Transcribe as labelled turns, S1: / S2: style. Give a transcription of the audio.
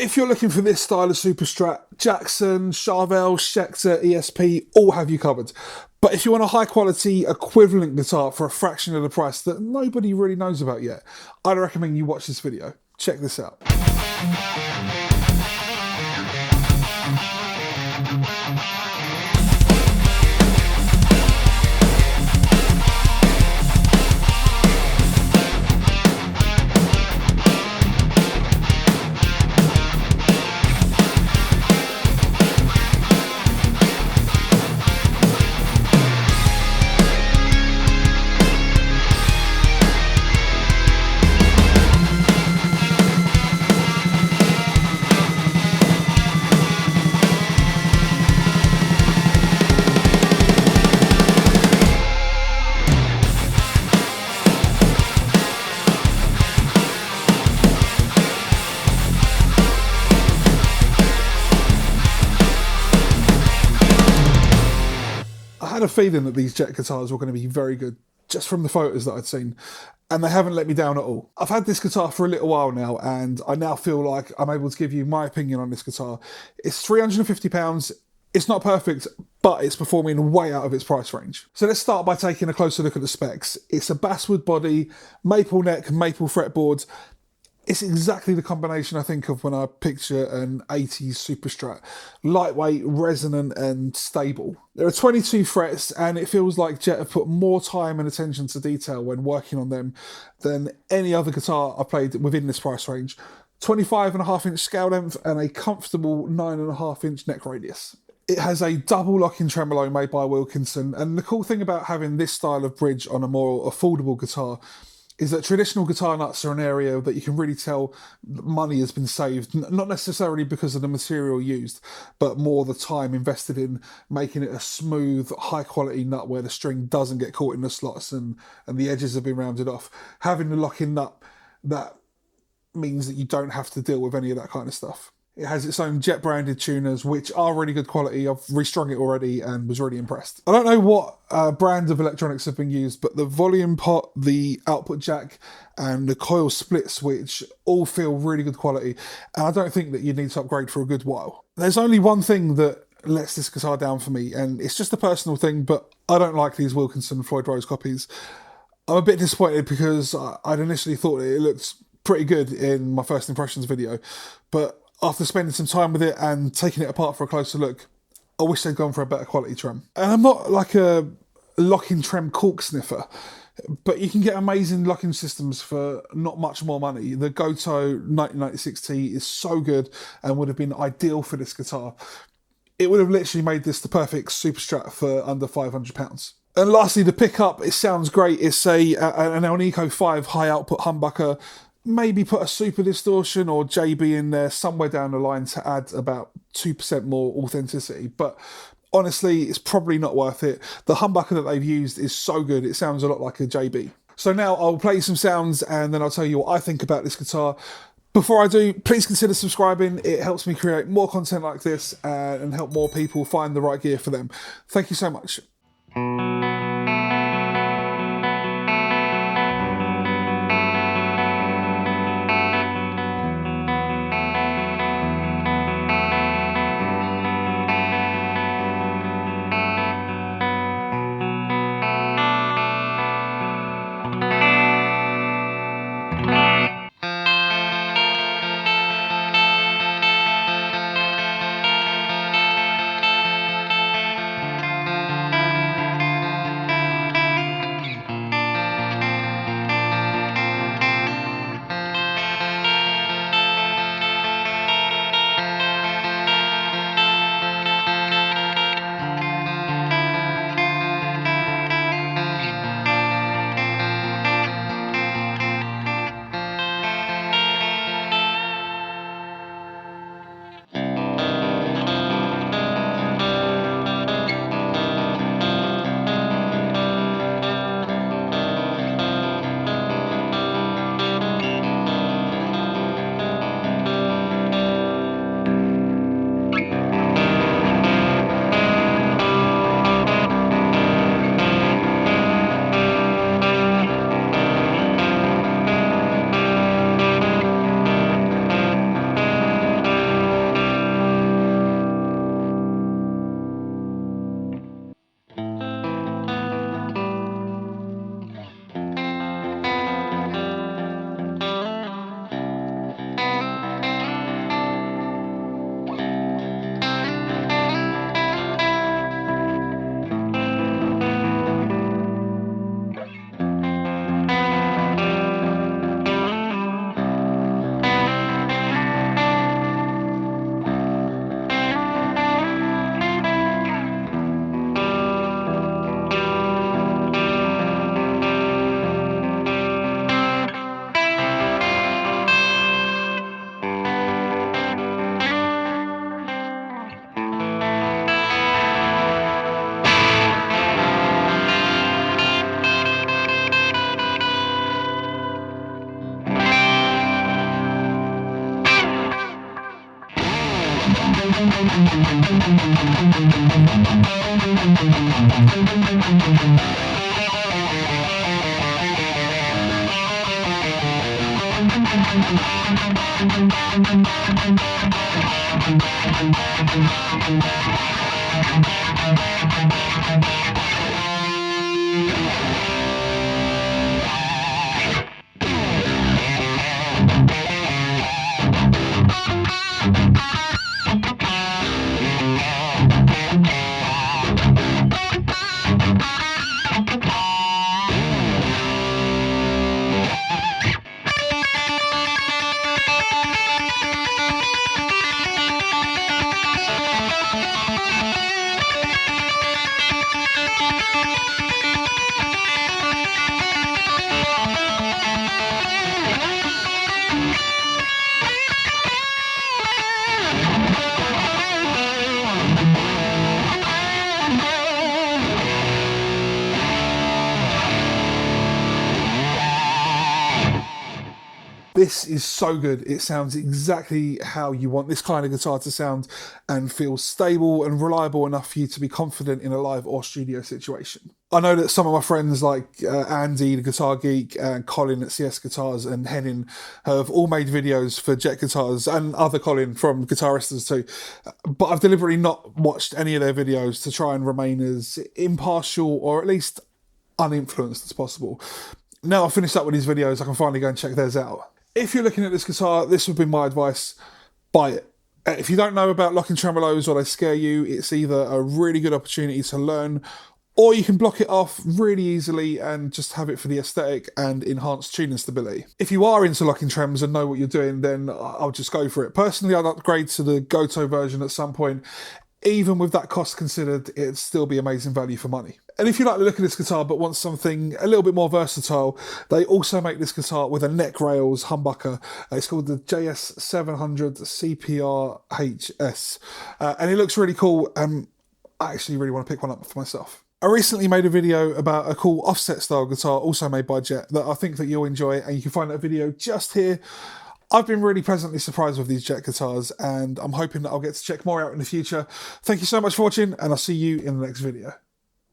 S1: If you're looking for this style of Superstrat, Jackson, Charvel, Schecter, ESP all have you covered. But if you want a high quality equivalent guitar for a fraction of the price that nobody really knows about yet, I'd recommend you watch this video. Check this out. I had a feeling that these Jet guitars were going to be very good just from the photos that I'd seen, and they haven't let me down at all. I've had this guitar for a little while now, and I now feel like I'm able to give you my opinion on this guitar. It's £350. It's not perfect, but it's performing way out of its price range. So let's start by taking a closer look at the specs. It's a basswood body, maple neck, maple fretboard. It's exactly the combination I think of when I picture an 80s Superstrat. Lightweight, resonant and stable. There are 22 frets and it feels like Jet have put more time and attention to detail when working on them than any other guitar I've played within this price range. 25.5-inch scale length and a comfortable 9.5-inch neck radius. It has a double locking tremolo made by Wilkinson, and the cool thing about having this style of bridge on a more affordable guitar is that traditional guitar nuts are an area that you can really tell money has been saved, not necessarily because of the material used, but more the time invested in making it a smooth, high quality nut where the string doesn't get caught in the slots and the edges have been rounded off. Having the locking nut, that means that you don't have to deal with any of that kind of stuff. It has its own Jet branded tuners, which are really good quality. I've restrung it already and was really impressed. I don't know what brand of electronics have been used, but the volume pot, the output jack, and the coil split switch all feel really good quality. And I don't think that you need to upgrade for a good while. There's only one thing that lets this guitar down for me, and it's just a personal thing, but I don't like these Wilkinson Floyd Rose copies. I'm a bit disappointed because I'd initially thought it looked pretty good in my first impressions video, but after spending some time with it and taking it apart for a closer look, I wish they'd gone for a better quality trem. And I'm not like a locking trem cork sniffer, but you can get amazing locking systems for not much more money. The Goto 1996T is so good and would have been ideal for this guitar. It would have literally made this the perfect Superstrat for under £500. And lastly, the pickup, it sounds great. It's an Alnico 5 high output humbucker. Maybe put a super distortion or JB in there somewhere down the line to add about 2% more authenticity. But honestly, it's probably not worth it. The humbucker that they've used is so good, it sounds a lot like a JB. So now I'll play you some sounds and then I'll tell you what I think about this guitar. Before I do, please consider subscribing. It helps me create more content like this and help more people find the right gear for them. Thank you so much. This is so good. It sounds exactly how you want this kind of guitar to sound and feels stable and reliable enough for you to be confident in a live or studio situation. I know that some of my friends like Andy, the Guitar Geek, and Colin at CS Guitars, and Henning have all made videos for Jet Guitars, and other Colin from Guitaristers too. But I've deliberately not watched any of their videos to try and remain as impartial or at least uninfluenced as possible. Now I've finished up with these videos, I can finally go and check theirs out. If you're looking at this guitar, this would be my advice: buy it. If you don't know about locking tremolos or they scare you, it's either a really good opportunity to learn, or you can block it off really easily and just have it for the aesthetic and enhanced tuning stability. If you are into locking trems and know what you're doing, then I'll just go for it. Personally, I'd upgrade to the Goto version at some point. Even with that cost considered, it'd still be amazing value for money. And if you like the look of this guitar but want something a little bit more versatile, they also make this guitar with a neck rails humbucker. It's called the JS-700 CPR-HS. And it looks really cool, and I actually really want to pick one up for myself. I recently made a video about a cool offset style guitar also made by Jet that I think that you'll enjoy, and you can find that video just here. I've been really pleasantly surprised with these Jet guitars, and I'm hoping that I'll get to check more out in the future. Thank you so much for watching, and I'll see you in the next video.